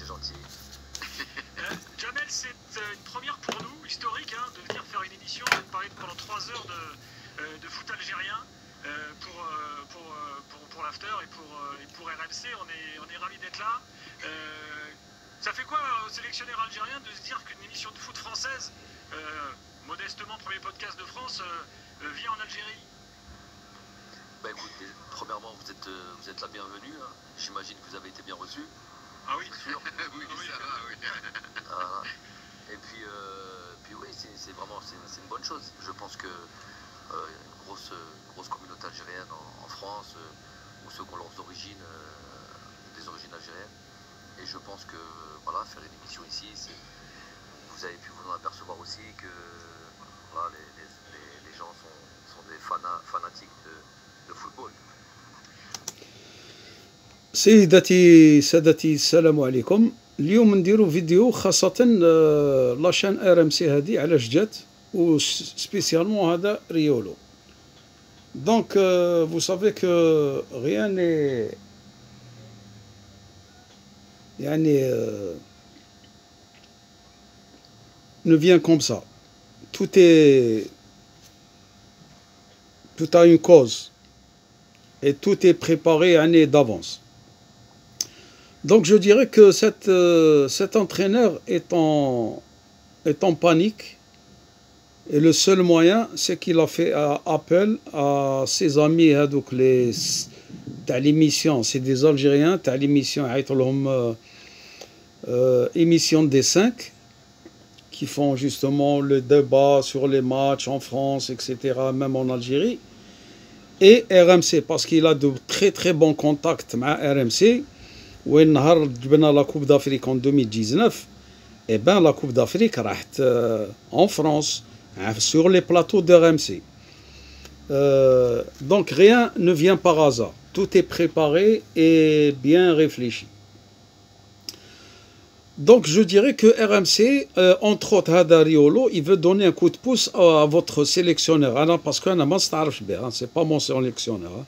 c'est gentil. Jamel, c'est une première pour nous, historique, hein, de venir faire une émission, de parler pendant 3 heures de foot algérien pour l'after et pour RMC. On est ravis d'être là. Ça fait quoi aux sélectionneurs algériens de se dire qu'une émission de foot française, modestement premier podcast de France, vient en Algérie? Bah écoutez, premièrement, vous êtes la bienvenue. Hein. J'imagine que vous avez été bien reçu. Ah oui, sûr. Oui, ça va, oui. Voilà. Et puis oui, c'est vraiment c'est une bonne chose. Je pense que une grosse communauté algérienne en France, ou ceux qui ont leurs origines, des origines algériennes. Et je pense que voilà, faire une émission ici, vous avez pu vous en apercevoir aussi que voilà, les gens sont des fanatiques de football. سيداتي سادتي السلام عليكم. اليوم نديرو فيديو خاصة لاشان ار ام سي هذه علاش جات و سبيسيالمون هذا ريولو. دونك vous savez que rien n'est يعني ne vient comme ça. Tout a une cause et tout est préparé année d'avance. Donc je dirais que cet entraîneur est en panique, et le seul moyen c'est qu'il a fait appel à ses amis هذوك تاع l'émission, c'est des Algériens تاع l'émission عيطوا لهم émission des 5 qui font justement le débat sur les matchs en France, etc., même en Algérie, et RMC parce qu'il a de très très bons contacts avec RMC. وين نهار جبنا لا كوب d'Afrique en 2019, et ben la coupe d'Afrique راحت en France sur les plateaux de RMC. Donc rien ne vient par hasard, tout est préparé et bien réfléchi. Donc je dirais que RMC, entre autres هذا ريولو, il veut donner un coup de pouce à votre sélectionneur. Alors parce que انا ما نستعرفش به, c'est pas mon sélectionneur.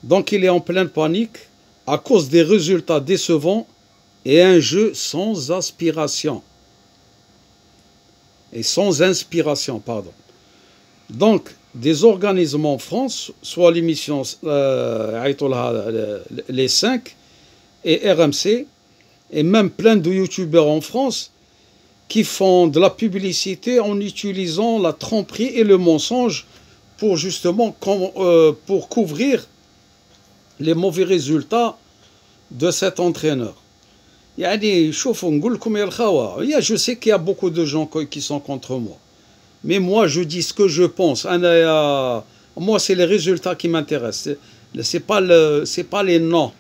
Donc il est en pleine panique à cause des résultats décevants et un jeu sans aspiration. Et sans inspiration, pardon. Donc, des organismes en France, soit l'émission Les 5 et RMC, et même plein de youtubeurs en France, qui font de la publicité en utilisant la tromperie et le mensonge pour justement pour couvrir les mauvais résultats de cet entraîneur. Je sais qu'il y a beaucoup de gens qui sont contre moi, mais moi je dis ce que je pense. Moi c'est les résultats qui m'intéressent, c'est pas les noms,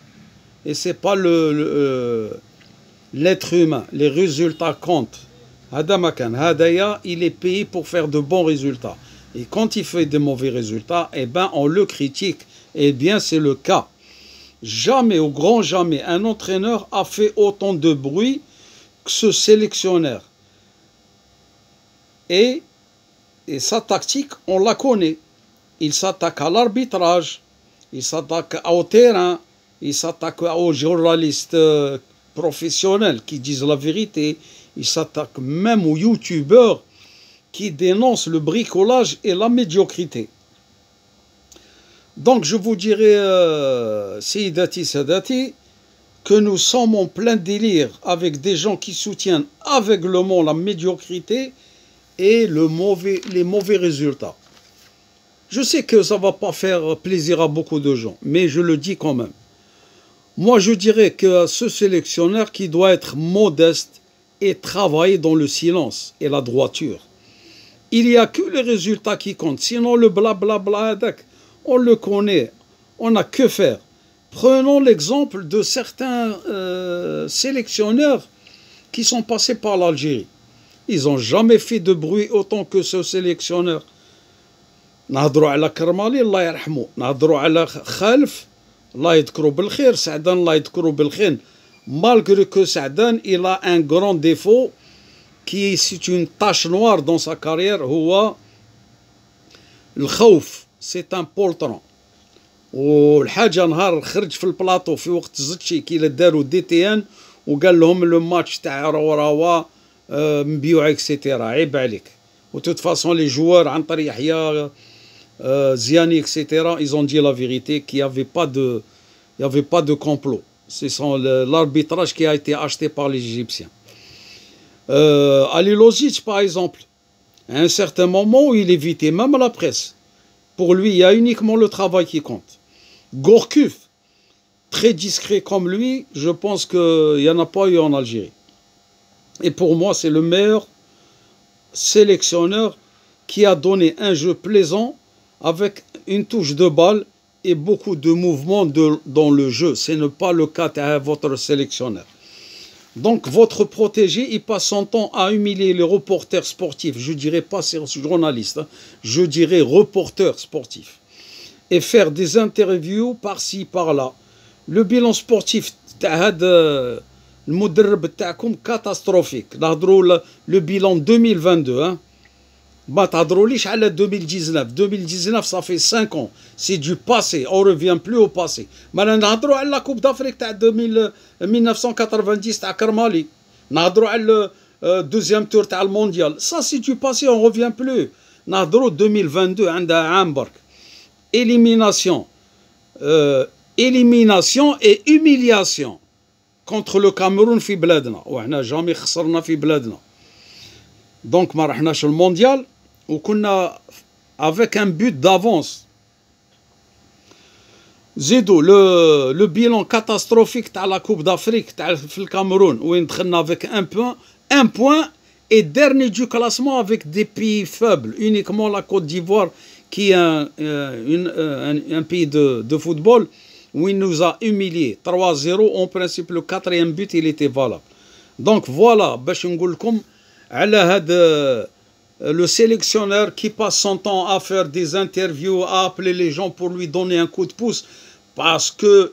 et c'est pas l'être humain. Les résultats comptent. Il est payé pour faire de bons résultats, et quand il fait de mauvais résultats, eh ben on le critique. Eh bien, c'est le cas. Jamais, au grand jamais, un entraîneur a fait autant de bruit que ce sélectionneur. Et sa tactique, on la connaît. Il s'attaque à l'arbitrage, il s'attaque au terrain, il s'attaque aux journalistes professionnels qui disent la vérité, il s'attaque même aux youtubeurs qui dénoncent le bricolage et la médiocrité. Donc je vous dirais, Seyidati Sadati, que nous sommes en plein délire avec des gens qui soutiennent aveuglément la médiocrité et les mauvais résultats. Je sais que ça ne va pas faire plaisir à beaucoup de gens, mais je le dis quand même. Moi je dirais que ce sélectionneur qui doit être modeste et travailler dans le silence et la droiture. Il n'y a que les résultats qui comptent, sinon le blablabla, on le connaît, on n'a que faire. Prenons l'exemple de certains sélectionneurs qui sont passés par l'Algérie. Ils n'ont jamais fait de bruit autant que ce sélectionneur. نهضروا على كرمالي الله يرحمه, نهضروا على خالف الله يذكره بالخير, سعدان الله يذكره بالخير. Malgré que Sa'dan, il a un grand défaut, qui est une tache noire dans sa carrière, هو الخوف. C'est un poltron. والحاجه نهار خرج في البلاطو في وقت الزتشي كي داروا دي تي ان وقال لهم لو ماتش تاع روا مبيوع اكسيتيرا. عيب عليك. وتوت فاسون لي جوار عن طريق يحيى Ziani, etc., ils ont dit la vérité, qu'il n'y avait pas de complot. C'est l'arbitrage qui a été acheté par les Égyptiens. Ali Lozic, par exemple, à un certain moment, il évitait même la presse. Pour lui, il y a uniquement le travail qui compte. Gourcuff, très discret comme lui, je pense qu'il n'y en a pas eu en Algérie. Et pour moi, c'est le meilleur sélectionneur qui a donné un jeu plaisant avec une touche de balle et beaucoup de mouvements dans le jeu. Ce n'est pas le cas de votre sélectionneur. Donc, votre protégé, il passe son temps à humilier les reporters sportifs. Je ne dirais pas journalistes, hein. Je dirais reporters sportifs. Et faire des interviews par-ci, par-là. Le bilan sportif, le catastrophique. Le bilan 2022, hein. ما تهضروليش على 2019. 2019 ça fait 5 ans, c'est du passé, on revient plus au passé. ما نهضروا على لا كوب دافريك تاع 1990 تاع كرمالي، نهضروا على دوزيام تور تاع المونديال، ça c'est du passé, on revient plus. نهضروا 2022 عندها عام برك. élimination et humiliation contre le Cameroun في بلادنا، وحنا جامي خسرنا في بلادنا. Donc ما رحناش المونديال وكنا avec un but d'avance. زيدوا le bilan catastrophique تاع la Coupe d'Afrique تاع في الكاميرون وين دخلنا avec un point et dernier du classement avec des pays faibles, uniquement la Côte d'Ivoire qui est un pays de football où il nous a humiliés 3-0. En principe le 4e but il était valable. Donc voilà باش نقول لكم على هذا le sélectionneur qui passe son temps à faire des interviews, à appeler les gens pour lui donner un coup de pouce, parce que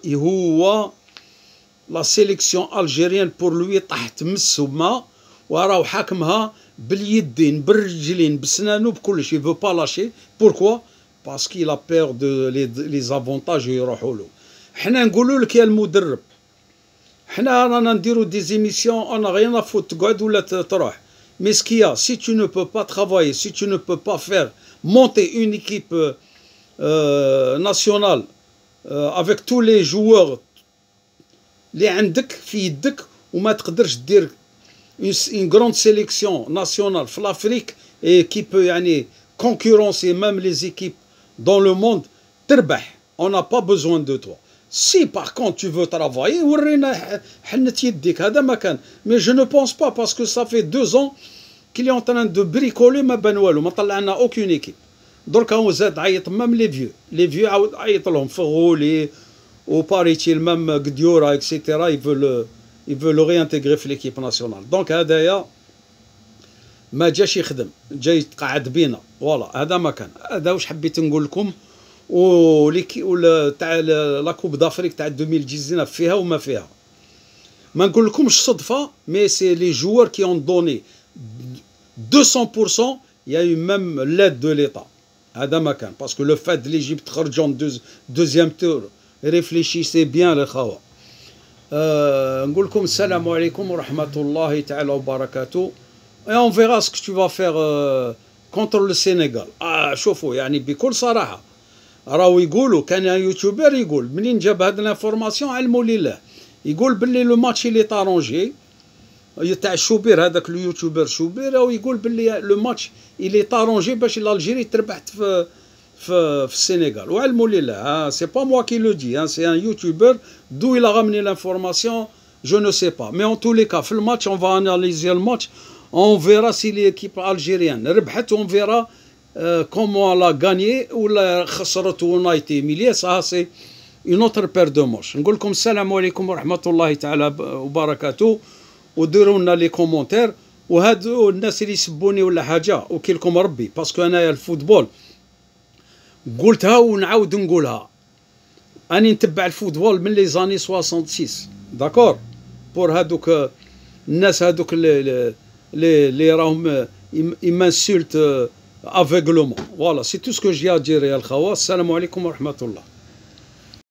la sélection algérienne pour lui تحت مس وما وراه حاكمها باليدين بالرجلين بسنانو بكلش. il veut pas lâcher. Pourquoi? Parce qu'il a peur de les avantages يروحوا له. حنا نقولوا لك يا المدرب، حنا رانا نديروا des émissions on a rien à foutre تقعد ولا تروح. Mais ce qu'il y a, si tu ne peux pas travailler, si tu ne peux pas faire monter une équipe nationale avec tous les joueurs اللي عندك في يدك وما تقدرش دير une grande sélection nationale في l'Afrique et qui peut يعني concurrencer même les équipes dans le monde, تربح. On n'a pas besoin de toi. Si par contre tu veux travailler, ورينا حنة يديك هذا ما كان. Mais je ne pense pas, parce que ça fait 2 ans qu'il est en train de bricoler ما بان والو، ما طلع لنا aucune équipe. دركا هو زاد عيط même les vieux عاود عيط لهم فغولي وباريتيل même قديورا etc. ils veulent réintégrer في l'équipe nationale. Donc هذايا ما جاش يخدم، جاي يتقعد بينا. فوالا هذا ما كان. هذا واش حبيت نقول لكم. تاع لا كوب دافريك تاع 2019 فيها وما فيها. ما نقول لكمش صدفه، مي سي لي جوار كي اون دوني 200%. il y a eu même l'aide de l'État. هذا ما كان باسكو لو فات ليجيبت تخرجوا en deuxième tour. réfléchissez bien الخوا. نقول لكم السلام عليكم ورحمه الله تعالى وبركاته. et on verra ce que tu vas faire contre le Sénégal. شوفوا يعني بكل صراحه راهو يقولوا كان يوتيوبر يقول منين جاب هاد الانفورماسيون علموا لله، يقول باللي لو ماتش اللي طارونجي تاع شوبير هذاك اليوتيوبر شوبير، راهو يقول باللي لو ماتش اللي طارونجي باش الجيري تربحت في السنغال. وعلموا لله سي با موا كي لو دي، سي ان يوتيوبر دو il a ramené l'information je ne sais pas. mais en tous les cas في الماتش on va analyser le match, on verra si l'équipe algérienne ربحت, on verra comment elle a gagné ou la خسرت ou on a été humilié. Ça c'est une autre paire de manches. نقول لكم السلام عليكم ورحمة الله تعالى وبركاته، وديروا لنا لي كومونتير. وهادو الناس اللي يسبوني ولا حاجة وكيلكم ربي، باسكو انايا الفوتبول قلتها ونعاود نقولها، اني نتبع الفوتبول من لي زاني 66 داكور. بور هادوك الناس هادوك اللي راهم يمانسولت aveuglement. Voilà, c'est tout ce que j'ai à dire يا الخوا. السلام عليكم ورحمة الله.